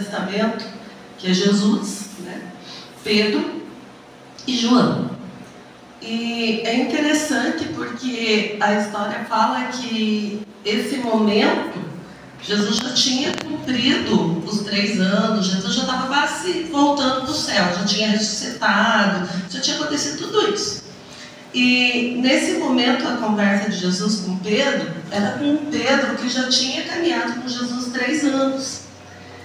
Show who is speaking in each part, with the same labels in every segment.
Speaker 1: Testamento, que é Jesus, né? Pedro e João. E é interessante porque a história fala que esse momento Jesus já tinha cumprido os 3 anos, Jesus já estava quase voltando para o céu, já tinha ressuscitado, já tinha acontecido tudo isso. E nesse momento a conversa de Jesus com Pedro era com Pedro que já tinha caminhado com Jesus 3 anos.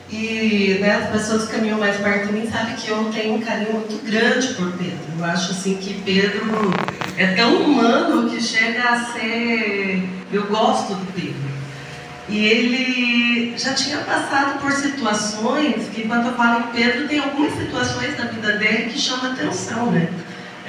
Speaker 1: E né, as pessoas que caminham mais perto de mim sabem que eu tenho um carinho muito grande por Pedro. Eu acho assim que Pedro é tão humano que chega a ser... Eu gosto do Pedro. E ele já tinha passado por situações que, quando eu falo em Pedro, tem algumas situações na vida dele que chamam atenção, né?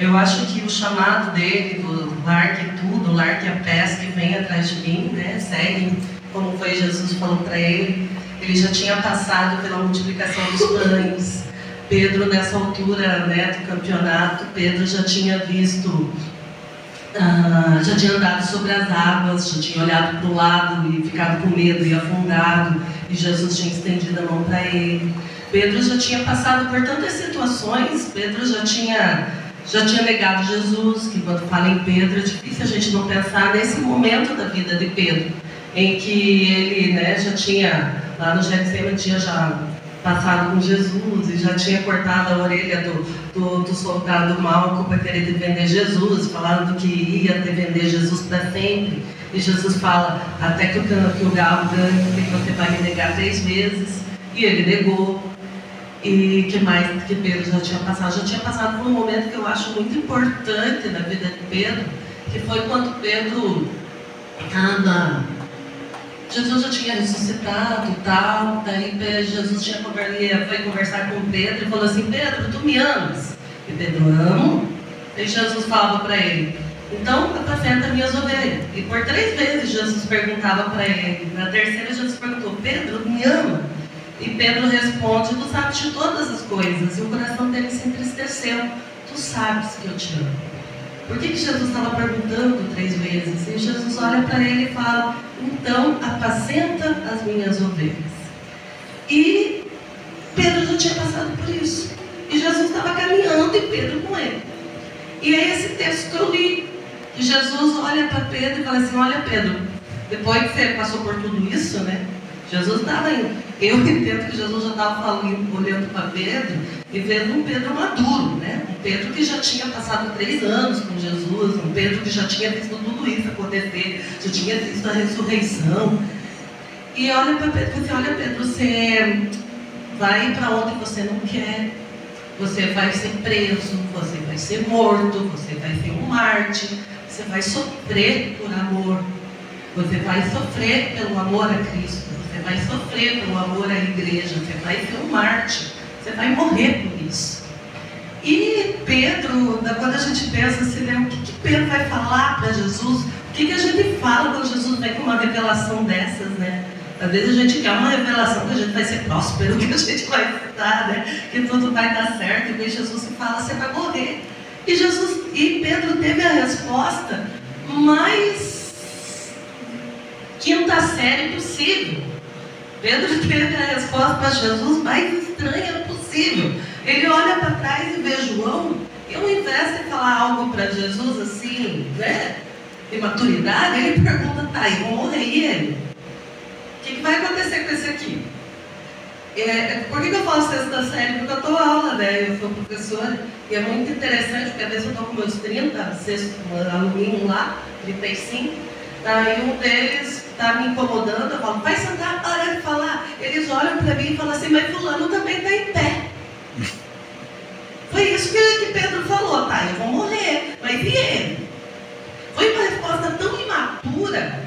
Speaker 1: Eu acho que o chamado dele, do largue tudo, largue a pesca e vem atrás de mim, né? Segue, como foi Jesus falou para ele. Ele já tinha passado pela multiplicação dos pães. Pedro, nessa altura, né, do campeonato, Pedro já tinha visto, já tinha andado sobre as águas, já tinha olhado para o lado e ficado com medo e afundado, e Jesus tinha estendido a mão para ele. Pedro já tinha passado por tantas situações. Pedro já tinha negado Jesus, que quando fala em Pedro é difícil a gente não pensar nesse momento da vida de Pedro, em que ele, né, já tinha, lá no Getsemane, tinha já passado com Jesus e já tinha cortado a orelha do soldado Malco para querer vender Jesus, falando que ia vender Jesus para sempre. E Jesus fala, até que o galo cante, que você vai me negar 3 vezes. E ele negou. E que mais que Pedro já tinha passado? Já tinha passado por um momento que eu acho muito importante na vida de Pedro, que foi quando Pedro Jesus já tinha ressuscitado e tal, daí Jesus foi conversar com Pedro e falou assim, Pedro, tu me amas? E Pedro, amo. E Jesus falava para ele, então apacenta minhas ovelhas. E por 3 vezes Jesus perguntava para ele. Na terceira Jesus perguntou, Pedro, me ama? E Pedro responde, tu sabes de todas as coisas. E o coração dele se entristeceu. Tu sabes que eu te amo. Por que Jesus estava perguntando 3 vezes? E Jesus olha para ele e fala, então apacenta as minhas ovelhas. E Pedro já tinha passado por isso. E Jesus estava caminhando e Pedro com ele. E é esse texto que eu li. Que Jesus olha para Pedro e fala assim, olha Pedro, depois que você passou por tudo isso, né? Jesus estava indo. Eu entendo que Jesus já estava olhando para Pedro e vendo um Pedro maduro, né? Um Pedro que já tinha passado 3 anos com Jesus, um Pedro que já tinha visto tudo isso acontecer, já tinha visto a ressurreição. E olha para Pedro e diz, olha Pedro, você vai para onde você não quer, você vai ser preso, você vai ser morto, você vai ser um mártir, você vai sofrer por amor, você vai sofrer pelo amor a Cristo. Você vai sofrer pelo amor à igreja, você vai ser um mártir, você vai morrer por isso. E Pedro, quando a gente pensa assim, né, o que Pedro vai falar para Jesus? O que a gente fala quando Jesus vem com uma revelação dessas, né? Às vezes a gente quer uma revelação que a gente vai ser próspero, que a gente vai estar, né? Que tudo vai dar certo, e vem Jesus e fala, você vai morrer. E Pedro teve a resposta mais quinta série possível. Pedro teve a resposta para Jesus mais estranha possível. Ele olha para trás e vê João, e ao invés de falar algo para Jesus assim, né, de maturidade, ele pergunta, tá, eu vou morrer, e ele? O que vai acontecer com esse aqui? Por que eu falo sexta série? Porque eu dou aula, né, eu sou professora, e é muito interessante, porque às vezes eu estou com meus 30, aluninho lá, 35, daí um deles está me incomodando, eu falo, vai sentar, para de falar. Eles olham para mim e falam assim, mas fulano também está em pé. Foi isso que Pedro falou, tá, eu vou morrer, mas e ele? Foi uma resposta tão imatura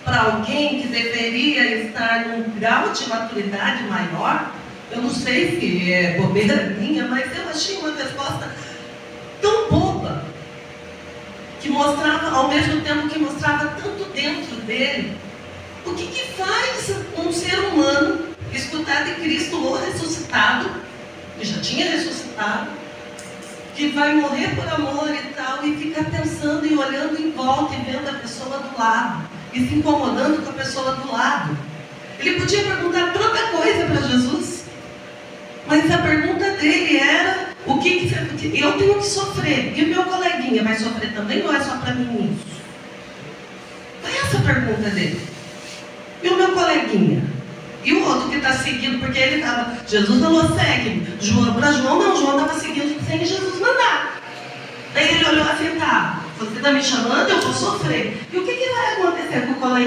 Speaker 1: para alguém que deveria estar num grau de maturidade maior. Eu não sei se é bobeira minha, mas eu achei uma resposta tão boba, que mostrava, ao mesmo tempo que mostrava tanto dentro dele. O que faz um ser humano escutar de Cristo ou ressuscitado, que já tinha ressuscitado, que vai morrer por amor e tal, e fica pensando e olhando em volta e vendo a pessoa do lado, e se incomodando com a pessoa do lado? Ele podia perguntar tanta coisa para Jesus, Mas a pergunta dele era, o que eu tenho que sofrer? E o meu coleguinha vai sofrer também ou é só para mim isso? É essa a pergunta dele. E o meu coleguinha? E o outro que está seguindo, porque ele estava... Jesus falou, segue. Para João não, João estava seguindo sem Jesus mandar. Daí ele olhou assim, tá, você está me chamando, eu vou sofrer. E o que vai acontecer com o coleguinha?